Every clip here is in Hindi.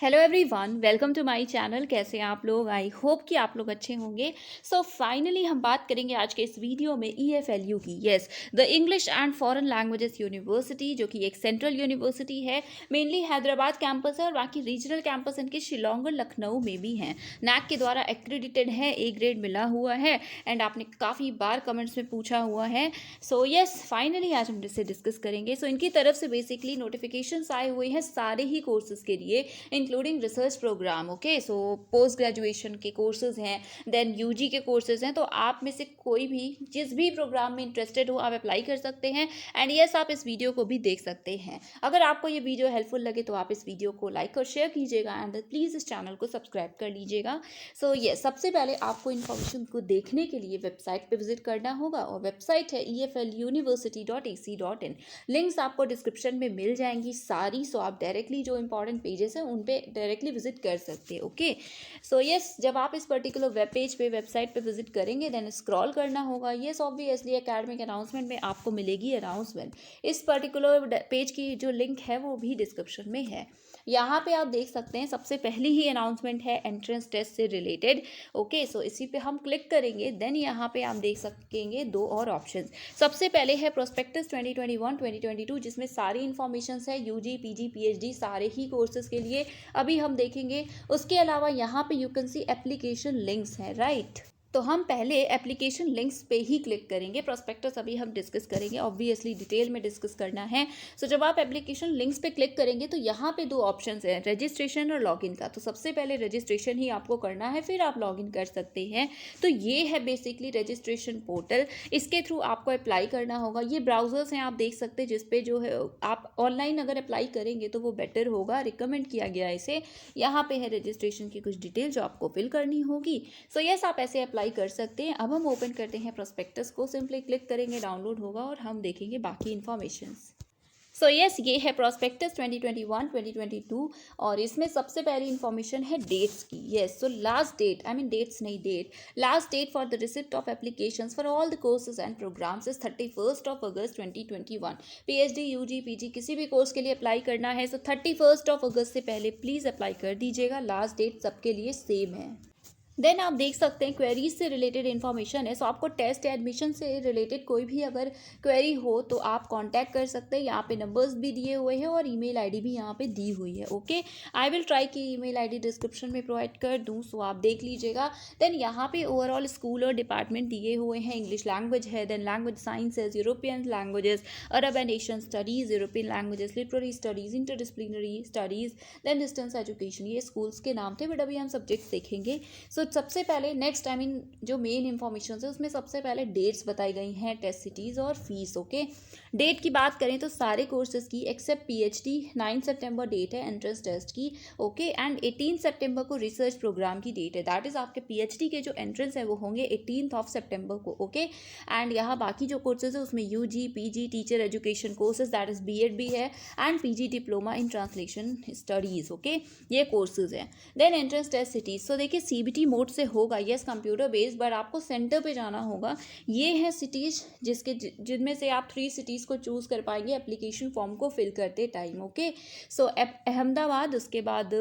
Hello everyone, welcome to my channel. कैसे हैं आप लोग? आई होप कि आप लोग अच्छे होंगे। सो फाइनली हम बात करेंगे आज के इस वीडियो में EFLU की। Yes, the English and foreign languages university, जो कि एक सेंट्रल यूनिवर्सिटी है। मेनली हैदराबाद कैंपस है और बाकी रीजनल कैंपस इनके शिलोंग और लखनऊ में भी हैं। नैक के द्वारा एक्रेडिटेड है, A ग्रेड मिला हुआ है। एंड आपने काफ़ी बार कमेंट्स में पूछा हुआ है। सो यस, फाइनली आज हम इसे डिस्कस करेंगे। सो इनकी तरफ से बेसिकली नोटिफिकेशंस आए हुए हैं सारे ही कोर्सेज के लिए, including research program. Okay, so post graduation के कोर्सेज हैं, देन यूजी के कोर्सेज हैं। तो आप में से कोई भी जिस भी प्रोग्राम में इंटरेस्टेड हो आप अप्लाई कर सकते हैं। एंड यस, आप इस वीडियो को भी देख सकते हैं। अगर आपको ये वीडियो हेल्पफुल लगे तो आप इस वीडियो को लाइक और शेयर कीजिएगा एंड प्लीज़ इस चैनल को सब्सक्राइब कर लीजिएगा। सो यस, सबसे पहले आपको इन्फॉर्मेशन को देखने के लिए वेबसाइट पर विजिट करना होगा और वेबसाइट है efluniversity.ac.in। लिंक्स आपको डिस्क्रिप्शन में मिल जाएंगी सारी। सो आप डायरेक्टली जो इंपॉर्टेंट पेजेस हैं उन पे डायरेक्टली विजिट कर सकते हैं। ओके, सो यस, जब आप इस पर्टिकुलर वेब पेज पे वेबसाइट पे विजिट करेंगे देन स्क्रॉल करना होगा। यस, ऑब्वियसली एकेडमिक अनाउंसमेंट में आपको मिलेगी अनाउंसमेंट। इस पर्टिकुलर पेज की जो लिंक है वो भी डिस्क्रिप्शन में है। यहाँ पे आप देख सकते हैं सबसे पहली ही अनाउंसमेंट है एंट्रेंस टेस्ट से रिलेटेड। ओके, सो इसी पे हम क्लिक करेंगे। देन यहाँ पे आप देख सकेंगे दो और ऑप्शन। सबसे पहले है प्रोस्पेक्टस 2021-2022, जिसमें सारी इन्फॉर्मेशन है यूजी, पीजी, पीएचडी सारे ही कोर्सेज के लिए अभी हम देखेंगे। उसके अलावा यहाँ पे you can C application links हैं, राइट। तो हम पहले एप्लीकेशन लिंक्स पे ही क्लिक करेंगे। प्रोस्पेक्टस अभी हम डिस्कस करेंगे, ऑब्वियसली डिटेल में डिस्कस करना है। सो जब आप एप्लीकेशन लिंक्स पे क्लिक करेंगे तो यहाँ पे दो ऑप्शंस हैं, रजिस्ट्रेशन और लॉगिन का। तो सबसे पहले रजिस्ट्रेशन ही आपको करना है, फिर आप लॉगिन कर सकते हैं। तो ये है बेसिकली रजिस्ट्रेशन पोर्टल, इसके थ्रू आपको अप्लाई करना होगा। ये ब्राउजर्स हैं, आप देख सकते हैं, जिसपे जो है आप ऑनलाइन अगर अप्लाई करेंगे तो वो बेटर होगा, रिकमेंड किया गया है इसे। यहाँ पे है रजिस्ट्रेशन की कुछ डिटेल जो आपको फिल करनी होगी। सो यस, आप ऐसे अप्लाई कर सकते हैं। अब हम ओपन करते हैं प्रोस्पेक्टस को, सिंपली क्लिक करेंगे, डाउनलोड होगा और हम देखेंगे बाकी इन्फॉर्मेशंस। सो यस, ये है प्रोस्पेक्टस 2021-2022 और इसमें सबसे पहली इन्फॉर्मेशन है डेट्स की। Yes, so last date, I mean dates नहीं, date, last date for the receipt of applications for all the courses and programs is 31 August 2021। PhD, UG, PG किसी भी कोर्स के लिए अप्लाई करना है, सो 31 अगस्त से पहले प्लीज़ अप्लाई कर दीजिएगा। लास्ट डेट सबके लिए सेम है। देन आप देख सकते हैं क्वेरीज से रिलेटेड इन्फॉर्मेशन है। सो आपको टेस्ट एडमिशन से रिलेटेड कोई भी अगर क्वेरी हो तो आप कांटेक्ट कर सकते हैं। यहाँ पे नंबर्स भी दिए हुए हैं और ईमेल आईडी भी यहाँ पे दी हुई है। ओके, आई विल ट्राई कि ईमेल आईडी डिस्क्रिप्शन में प्रोवाइड कर दूँ, सो आप देख लीजिएगा। देन यहाँ पे ओवरऑल स्कूल और डिपार्टमेंट दिए हुए हैं। इंग्लिश लैंग्वेज है, then language sciences, European languages, Arab and Asian studies, European languages, literary studies, interdisciplinary studies, then distance education. ये स्कूल्स के नाम थे, बट अभी हम सब्जेक्ट्स देखेंगे। सो सबसे पहले नेक्स्ट, आई मीन जो मेन इंफॉर्मेशन है उसमें सबसे पहले डेट्स बताई गई हैं, टेस्ट सिटीज़ और फीस। ओके, डेट की बात करें तो सारे कोर्सेज की एक्सेप्ट पीएचडी 9 सितंबर डेट है एंट्रेंस टेस्ट की। ओके, एंड 18 सितंबर को रिसर्च प्रोग्राम की डेट है। दैट इज़ आपके पीएचडी के जो एंट्रेंस है वो होंगे 18 सितंबर को। ओके, एंड यहाँ बाकी जो कोर्सेज है उसमें UG, PG, teacher education courses, that is BEd भी है, and PG diploma in translation studies. Okay, ये कोर्सेज हैं। Then entrance test cities, so देखिए सीबीटी मोड से होगा, यस कंप्यूटर बेस्ड, बट आपको सेंटर पे जाना होगा। ये है सिटीज़ जिनमें से आप 3 सिटीज़ को चूज़ कर पाएंगे एप्लीकेशन फॉर्म को फिल करते टाइम। ओके, सो अहमदाबाद, उसके बाद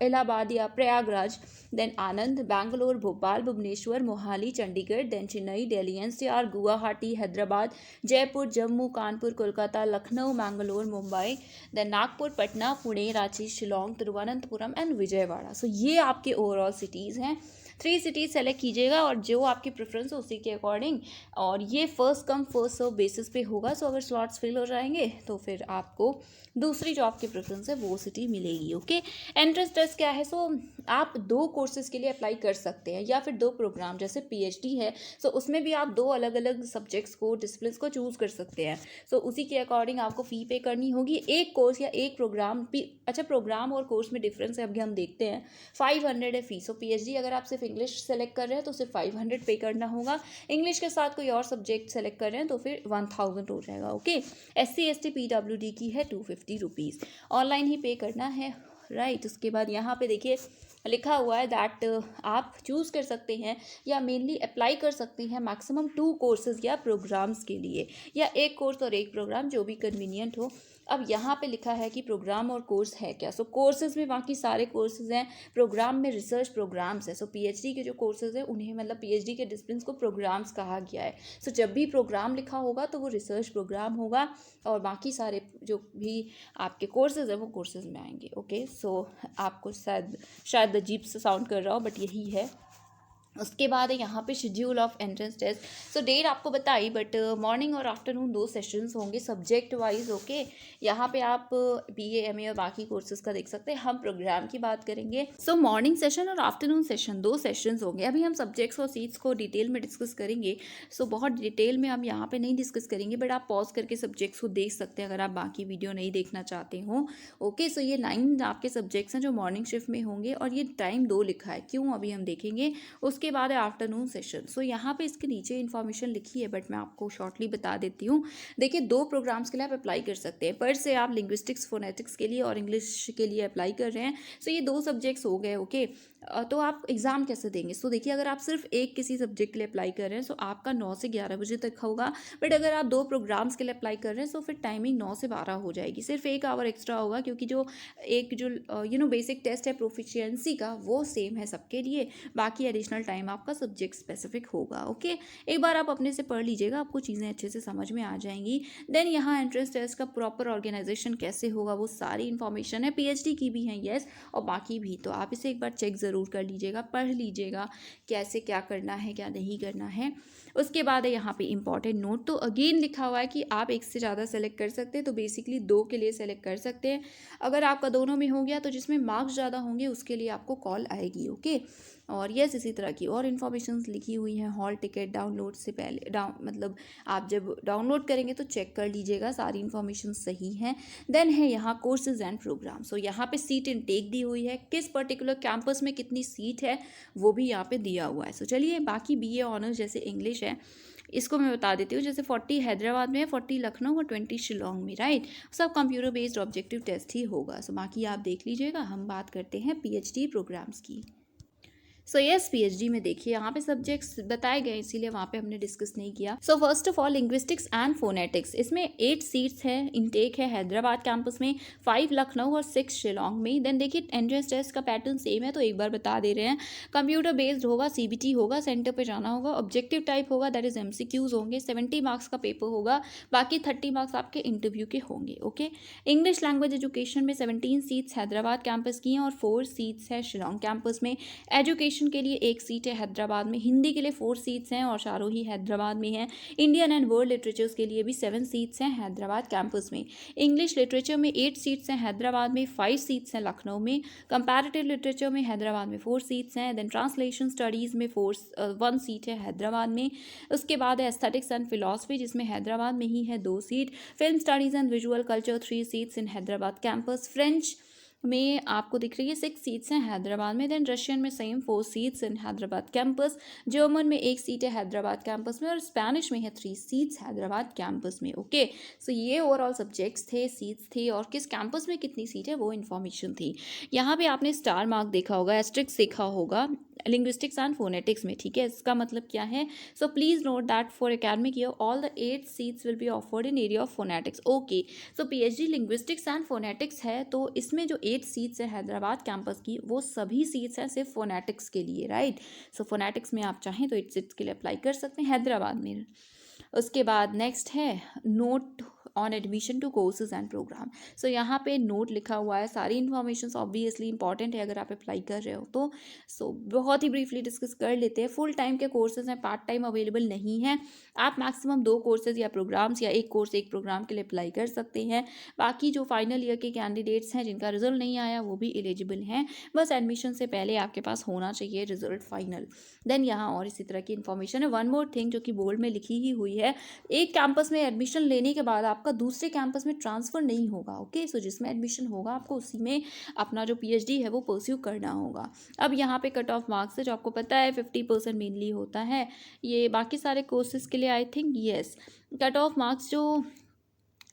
इलाहाबाद या Prayagraj, then Anand, Bangalore, Bhopal, Bhubaneswar, Mohali, Chandigarh, then Chennai, Delhi NCR, Guwahati, Hyderabad, Jaipur, Jammu, Kanpur, Kolkata, Lucknow, Mangalore, Mumbai, then Nagpur, Patna, Pune, Ranchi, Shillong, Thiruvananthapuram and Vijayawada. So ये आपके ओवरऑल सिटीज़ हैं। 3 सिटीज़ सेलेक्ट कीजिएगा और जो आपकी प्रेफरेंस हो उसी के अकॉर्डिंग, और ये first come first serve basis पे होगा। सो अगर स्लॉट्स फिल हो जाएंगे तो फिर आपको दूसरी जो आपकी प्रेफरेंस है वो सिटी मिलेगी। ओके, एंट्रेंस टेस्ट क्या है? सो आप 2 कोर्सेज के लिए अप्लाई कर सकते हैं या फिर 2 प्रोग्राम, जैसे पीएचडी है सो उसमें भी आप 2 अलग अलग सब्जेक्ट्स को, डिसिप्लिन को चूज़ कर सकते हैं। सो उसी के अकॉर्डिंग आपको फ़ी पे करनी होगी। एक कोर्स या एक प्रोग्राम, अच्छा प्रोग्राम और कोर्स में डिफरेंस है, अभी हम देखते हैं। 500 है फ़ी। सो पीएचडी अगर आप सिर्फ इंग्लिश सेलेक्ट कर रहे हैं तो सिर्फ 500 पे करना होगा। इंग्लिश के साथ कोई और सब्जेक्ट सेलेक्ट कर रहे हैं तो फिर 1000 हो जाएगा। ओके, SC ST PWD की है 250 रुपीज़, ऑनलाइन ही पे करना है, राइट। उसके बाद यहाँ पे देखिए लिखा हुआ है दैट आप चूज़ कर सकते हैं या मेनली अप्लाई कर सकते हैं मैक्सिमम 2 कोर्सेज या प्रोग्राम्स के लिए, या एक कोर्स और एक प्रोग्राम जो भी कन्वीनियंट हो। अब यहाँ पे लिखा है कि प्रोग्राम और कोर्स है क्या। सो कोर्सेज में बाकी सारे कोर्सेज हैं, प्रोग्राम में रिसर्च प्रोग्राम्स है। सो पीएचडी के जो कोर्सेज हैं उन्हें मतलब पीएचडी के डिसिप्लिन को प्रोग्राम्स कहा गया है। सो जब भी प्रोग्राम लिखा होगा तो वो रिसर्च प्रोग्राम होगा, और बाकी सारे जो भी आपके कोर्सेज हैं वो कोर्सेज में आएंगे। ओके, सो आपको शायद अजीब सा साउंड कर रहा हो बट यही है। उसके बाद है यहाँ पे schedule of entrance test. So date आपको बताई, बट मॉर्निंग और आफ्टरनून 2 सेशंस होंगे सब्जेक्ट वाइज। ओके, यहाँ पे आप बीए एमए और बाकी कोर्सेज का देख सकते हैं। हम प्रोग्राम की बात करेंगे। सो मॉर्निंग सेशन और आफ्टरनून सेशन 2 सेशंस होंगे। अभी हम सब्जेक्ट्स और सीट्स को डिटेल में डिस्कस करेंगे। सो बहुत डिटेल में हम यहाँ पे नहीं डिस्कस करेंगे, बट आप पॉज करके सब्जेक्ट्स को देख सकते हैं अगर आप बाकी वीडियो नहीं देखना चाहते हो। ओके, सो ये 9 आपके सब्जेक्ट्स हैं जो मॉर्निंग शिफ्ट में होंगे, और ये टाइम 2 लिखा है, क्यों अभी हम देखेंगे। उसके बाद है आफ्टरनून सेशन। सो यहाँ पे इसके नीचे इन्फॉर्मेशन लिखी है, बट मैं आपको शॉर्टली बता देती हूँ। देखिए, 2 प्रोग्राम्स के लिए आप अप्लाई कर सकते हैं। पर से आप लिंग्विस्टिक्स फोनेटिक्स के लिए और इंग्लिश के लिए अप्लाई कर रहे हैं। सो ये 2 सब्जेक्ट्स हो गए। ओके, तो आप एग्ज़ाम कैसे देंगे। सो देखिए, अगर आप सिर्फ एक किसी सब्जेक्ट के लिए अप्लाई कर रहे हैं सो आपका 9 से 11 बजे तक होगा। बट अगर आप 2 प्रोग्राम्स के लिए अप्लाई कर रहे हैं सो फिर टाइमिंग 9 से 12 हो जाएगी। सिर्फ 1 आवर एक्स्ट्रा होगा, क्योंकि जो बेसिक टेस्ट है प्रोफिशिएंसी का वो सेम है सबके लिए। बाकी एडिशनल टाइम आपका सब्जेक्ट स्पेसिफिक होगा। ओके, एक बार आप अपने से पढ़ लीजिएगा, आपको चीज़ें अच्छे से समझ में आ जाएंगी। देन यहाँ एंट्रेंस टेस्ट का प्रॉपर ऑर्गेनाइजेशन कैसे होगा वो सारी इन्फॉर्मेशन है, पीएचडी की भी है, येस, और बाकी भी। तो आप इसे एक बार चेक ज़रूर कर लीजिएगा, पढ़ लीजिएगा कैसे क्या करना है क्या नहीं करना है। उसके बाद है यहाँ पे इंपॉर्टेंट नोट। तो अगेन लिखा हुआ है कि आप एक से ज़्यादा सेलेक्ट कर सकते हैं, तो बेसिकली 2 के लिए सेलेक्ट कर सकते हैं। अगर आपका दोनों में हो गया तो जिसमें मार्क्स ज़्यादा होंगे उसके लिए आपको कॉल आएगी। ओके, और यस, इसी तरह की और इन्फॉर्मेशन लिखी हुई हैं। हॉल टिकट डाउनलोड से पहले मतलब आप जब डाउनलोड करेंगे तो चेक कर लीजिएगा सारी इन्फॉर्मेशन सही है। देन है यहाँ कोर्सेज एंड प्रोग्राम। सो यहाँ पे सीट इनटेक दी हुई है, किस पर्टिकुलर कैंपस में कितनी सीट है वो भी यहाँ पे दिया हुआ है। सो चलिए, बाकी बीए ऑनर्स जैसे इंग्लिश है इसको मैं बता देती हूँ। जैसे 40 हैदराबाद में है, 40 लखनऊ और 20 शिलोंग में, राइट। सब कंप्यूटर बेस्ड ऑब्जेक्टिव टेस्ट ही होगा। सो बाकी आप देख लीजिएगा। हम बात करते हैं पीएचडी प्रोग्राम्स की। सो यस, पीएचडी में देखिए यहाँ पे सब्जेक्ट्स बताए गए, इसीलिए वहाँ पे हमने डिस्कस नहीं किया। So first of all linguistics and phonetics, इसमें 8 सीट्स हैं। इनटेक है हैदराबाद कैंपस में, 5 लखनऊ और 6 शिलोंग में। देन देखिए, एंट्रेंस टेस्ट का पैटर्न सेम है, तो एक बार बता दे रहे हैं। कंप्यूटर बेस्ड होगा, सीबीटी होगा, सेंटर पर जाना होगा, ऑब्जेक्टिव टाइप होगा, दैट इज एमसीक्यूज होंगे, 70 मार्क्स का पेपर होगा, बाकी 30 मार्क्स आपके इंटरव्यू के होंगे। ओके, इंग्लिश लैंग्वेज एजुकेशन में 17 सीट्स हैदराबाद कैंपस की हैं और 4 सीट्स है शिलोंग कैंपस में। एजुकेशन के लिए 1 सीट है हैदराबाद में। हिंदी के लिए 4 सीट्स हैं और चारों ही हैदराबाद में हैं। इंडियन एंड वर्ल्ड लिटरेचर्स के लिए भी 7 सीट्स हैं हैदराबाद कैंपस में। इंग्लिश लिटरेचर में 8 सीट्स हैं हैदराबाद में, 5 सीट्स हैं लखनऊ में। कंपैरेटिव लिटरेचर में हैदराबाद में 4 सीट्स हैं। देन ट्रांसलेशन स्टडीज़ में 1 सीट है हैदराबाद में। उसके बाद है एस्थेटिक्स एंड फिलॉसफी, जिसमें हैदराबाद में ही है 2 seat. Film studies and visual culture 3 seats in Hyderabad campus. French में आपको दिख रही है 6 सीट्स हैं हैदराबाद में। देन रशियन में same 4 seats in Hyderabad campus. German में 1 सीट है हैदराबाद कैंपस में, और स्पेनिश में है 3 सीट्स हैदराबाद कैंपस में। ओके, सो ये ओवरऑल सब्जेक्ट्स थे, सीट्स थी, और किस कैंपस में कितनी सीट है वो इन्फॉर्मेशन थी। यहाँ पे आपने स्टार मार्क देखा होगा, एस्ट्रिक्स देखा होगा लिंग्विस्टिक्स एंड फोनेटिक्स में, ठीक है। इसका मतलब क्या है। So please note that for academic year all the 8 seats will be offered in area of phonetics. Okay, so PhD linguistics and phonetics है, तो इसमें जो 8 सीट्स है हैदराबाद कैंपस की वो सभी सीट्स हैं सिर्फ फोनेटिक्स के लिए, राइट। सो फोनेटिक्स में आप चाहें तो 8 सीट्स के लिए अप्लाई कर सकते हैं हैदराबाद में। उसके बाद नेक्स्ट है note on admission to courses and program. So यहाँ पे नोट लिखा हुआ है, सारी इन्फॉर्मेशन ऑब्वियसली इंपॉर्टेंट है अगर आप अप्लाई कर रहे हो तो। सो बहुत ही ब्रीफली डिस्कस कर लेते हैं। फुल टाइम के कोर्सेज हैं, पार्ट टाइम अवेलेबल नहीं है। आप मैक्सिमम 2 कोर्सेज या प्रोग्राम्स या 1 कोर्स 1 प्रोग्राम के लिए अप्लाई कर सकते हैं। बाकी जो फाइनल ईयर के कैंडिडेट्स हैं जिनका रिजल्ट नहीं आया वो भी एलिजिबल हैं, बस एडमिशन से पहले आपके पास होना चाहिए रिजल्ट फाइनल। देन यहाँ और इसी तरह की इन्फॉर्मेशन है। वन मोर थिंग जो कि बोर्ड में लिखी ही हुई है, एक कैंपस में एडमिशन लेने के बाद आपका दूसरे कैंपस में ट्रांसफ़र नहीं होगा। ओके, सो जिसमें एडमिशन होगा आपको उसी में अपना जो पीएचडी है वो परस्यू करना होगा। अब यहाँ पे कट ऑफ मार्क्स है जो आपको पता है 50% मेनली होता है। ये बाकी सारे कोर्सेज के लिए I think yes, cut off marks जो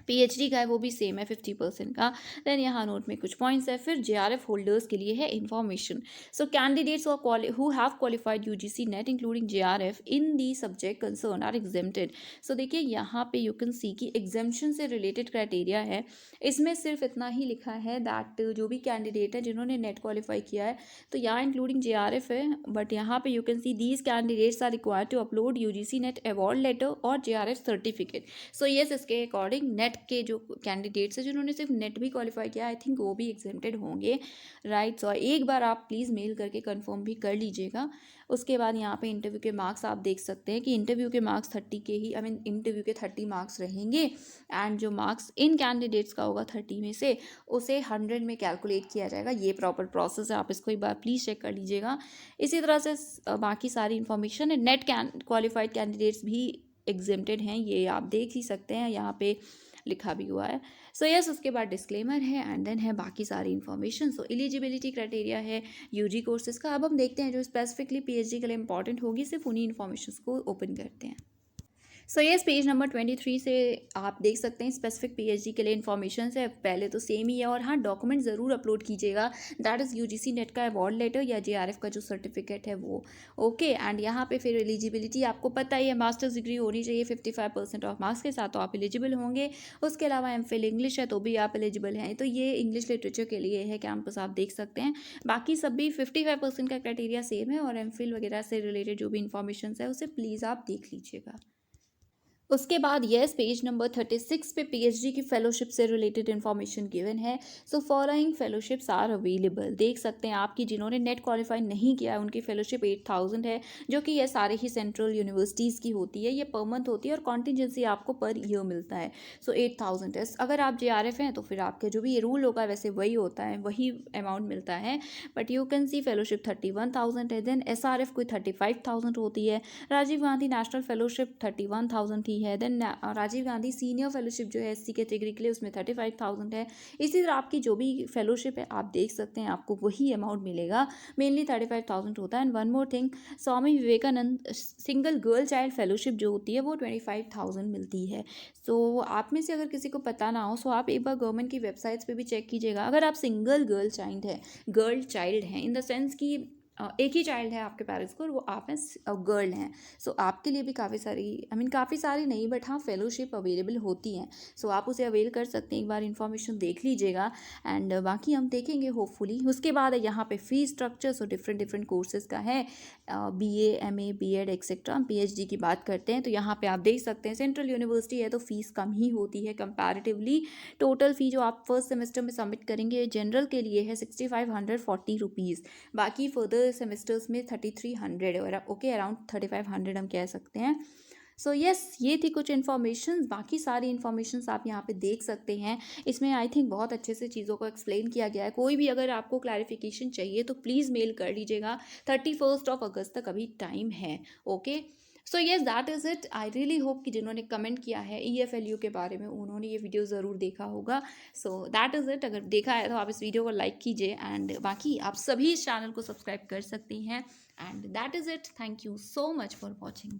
पीएचडी का है वो भी सेम है 50% का। देन यहाँ नोट में कुछ पॉइंट्स है। फिर जेआरएफ होल्डर्स के लिए है information. So candidates who have qualified UGC NET including JRF in the subject concern are exempted. So देखिए यहाँ पे यू कैन सी की एग्जेम्पशन से रिलेटेड क्राइटेरिया है। इसमें सिर्फ इतना ही लिखा है दैट जो भी कैंडिडेट है जिन्होंने नेट क्वालिफाई किया है, तो यहाँ इंक्लूडिंग जेआरएफ है, बट यहाँ पे you can see these candidates are required to upload UGC NET award letter और जेआरएफ सर्टिफिकेट। सो येस, इसके अकॉर्डिंग नेट के जो कैंडिडेट्स हैं जिन्होंने सिर्फ नेट भी क्वालिफाई किया, आई थिंक वो भी एग्जेम्प्टेड होंगे, राइट। सो एक बार आप प्लीज़ मेल करके कंफर्म भी कर लीजिएगा। उसके बाद यहाँ पे इंटरव्यू के मार्क्स आप देख सकते हैं कि इंटरव्यू के मार्क्स 30 के ही, इंटरव्यू के 30 मार्क्स रहेंगे, एंड जो मार्क्स इन कैंडिडेट्स का होगा 30 में से उसे 100 में कैलकुलेट किया जाएगा। ये प्रॉपर प्रोसेस है, आप इसको एक बार प्लीज़ चेक कर लीजिएगा। इसी तरह से बाकी सारी इन्फॉर्मेशन है। नेट क्वालिफाइड कैंडिडेट्स भी एग्जेम्प्टेड हैं, ये आप देख ही सकते हैं, यहाँ पे लिखा भी हुआ है। सो यस, उसके बाद डिस्क्लेमर है एंड देन है बाकी सारी इन्फॉर्मेशन। सो एलिजिबिलिटी क्राइटेरिया है यूजी कोर्सेज का। अब हम देखते हैं जो स्पेसिफिकली पीएचडी के लिए इंपॉर्टेंट होगी, सिर्फ उन्हीं इन्फॉर्मेशन को ओपन करते हैं। सो यस, पेज नंबर 23 से आप देख सकते हैं स्पेसिफिक पीएचडी के लिए इन्फॉर्मेशन है। पहले तो सेम ही है, और हाँ डॉक्यूमेंट ज़रूर अपलोड कीजिएगा, दैट इज़ यूजीसी नेट का अवार्ड लेटर या जेआरएफ का जो सर्टिफिकेट है वो। ओके, एंड यहाँ पे फिर एलिजिबिलिटी आपको पता ही है, मास्टर्स डिग्री होनी चाहिए 55% ऑफ मार्क्स के साथ, तो आप एलिजिबल होंगे। उसके अलावा एमफिल इंग्लिश है तो भी आप एलिजिबल हैं, तो ये इंग्लिश लिटरेचर के लिए है कैंपस, आप देख सकते हैं। बाकी सब भी 55% का क्राइटेरिया सेम है, और एमफिल वगैरह से रिलेटेड जो भी इन्फॉर्मेशन है उसे प्लीज़ आप देख लीजिएगा। उसके बाद येस, पेज नंबर 36 पे पीएचडी की फेलोशिप से रिलेटेड इन्फॉर्मेशन गिवन है। So following fellowships are available, देख सकते हैं आपकी जिन्होंने नेट क्वालिफाई नहीं किया है उनकी फेलोशिप 8000 है, जो कि ये सारे ही सेंट्रल यूनिवर्सिटीज़ की होती है, ये पर मंथ होती है और कॉन्टीजेंसी आपको पर ईयर मिलता है। सो 8000 है। अगर आप जेआरएफ हैं तो फिर आपके जो भी ये रूल होगा वैसे वही होता है, वही अमाउंट मिलता है, but you can see fellowship 31,000 है। देन एसआरएफ कोई 35,000 होती है। राजीव गांधी नेशनल फेलोशिप 31,000 ही है। Then Rajiv Gandhi senior fellowship जो है एससी कैटेगरी के लिए उसमें 35,000 है। इसी तरह आपकी जो भी फेलोशिप है आप देख सकते हैं आपको वही अमाउंट मिलेगा, मेनली 35,000 होता है। And one more thing, Swami Vivekananda single girl child fellowship जो होती है वो 25,000 मिलती है। सो आप में से अगर किसी को पता ना हो, सो आप एक बार गवर्नमेंट की वेबसाइट्स पे भी चेक कीजिएगा। अगर आप सिंगल गर्ल चाइल्ड हैं इन द सेंस कि एक ही चाइल्ड है आपके पेरेंट्स को और वो आप हैं गर्ल हैं, सो आपके लिए भी काफ़ी सारी काफ़ी सारी नहीं बट हाँ फेलोशिप अवेलेबल होती हैं। सो आप उसे अवेल कर सकते हैं, एक बार इन्फॉर्मेशन देख लीजिएगा, एंड बाकी हम देखेंगे होपफुली। उसके बाद यहाँ पे fee structure, so different courses का है, BA, MA, BEd etcetera. PhD की बात करते हैं तो यहाँ पे आप देख सकते हैं सेंट्रल यूनिवर्सिटी है तो फीस कम ही होती है कंपैरेटिवली। टोटल फ़ी जो आप फर्स्ट सेमेस्टर में सबमिट करेंगे जनरल के लिए है 6540 रुपीज़, बाकी फर्दर सेमेस्टर्स में 3300 और ओके अराउंड 3500 हम कह सकते हैं। सो यस, ये थी कुछ इन्फॉर्मेशन, बाकी सारी इन्फॉर्मेशंस आप यहाँ पे देख सकते हैं। इसमें आई थिंक बहुत अच्छे से चीज़ों को एक्सप्लेन किया गया है। कोई भी अगर आपको क्लैरिफिकेशन चाहिए तो प्लीज़ मेल कर लीजिएगा, 31 अगस्त तक अभी टाइम है। Okay, so yes, that is it. I really hope कि जिन्होंने कमेंट किया है EFLU के बारे में उन्होंने ये वीडियो ज़रूर देखा होगा। So that is it. अगर देखा है तो आप इस वीडियो को लाइक कीजिए, एंड बाकी आप सभी इस चैनल को सब्सक्राइब कर सकती हैं, and that is it. Thank you so much for watching.